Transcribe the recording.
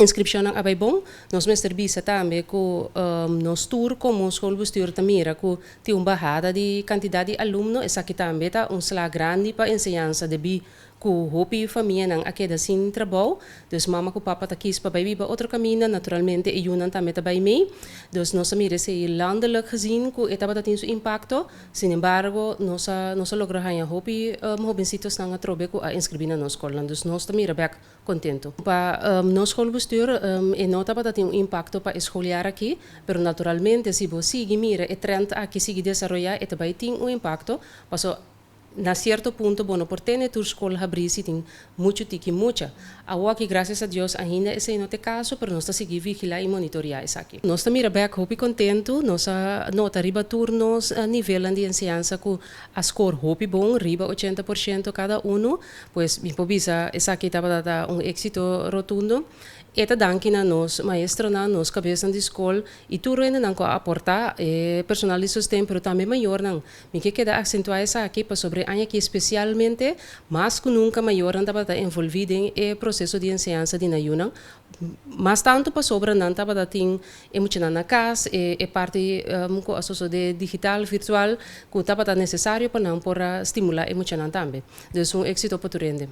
inscrição não é bom, nós mestre bisa também que nós tour como escola bestuur tamira que tem uma barrada de quantidade de alunos, essa aqui também tá sala grande para ensinança de bi que hopi família não aqui da sin trabalho, dus mama com papa tá quis para baby para outro caminho, naturalmente e Yunan também tá bem mee, dus nós mira se landelijk gezien que etapa tem seu impacto, sin embargo nós logra ganhar hopi jovencitos não atrobe que a inscrever na nossa escola, dus nós também bem contento. Para nossa escola bestuur e nota para ter impacto para escolar aqui, pero naturalmente se você sigue mira e trend aqui sigue desenvolver e também tem impacto, passo na certo ponto, bueno, por ter tu escola abrir tem muito tiki mucha. Agora que graças a Deus ainda esse não é caso, pero nós está seguir vigilar e monitorear isso aqui. Nós também back hope contento, nós nota riba turnos a nível de ensinança que a score hope bom, riba 80% cada um, pues me povisa essa aqui estava êxito rotundo. Eta danki na nos maestro na nos cabeça de escola e tu ainda não aportar personal de sustento, pero também maior não. Me que queda acentuar essa aqui para sobre a que especialmente mais que nunca maior anda para envolvido em processo de ensinança de Nayuna. Mas tanto para sobre não tá para ter emocional na casa e parte com a solução de digital virtual que tá para necessário para não por estimular emocional também. Então um êxito para tu rende.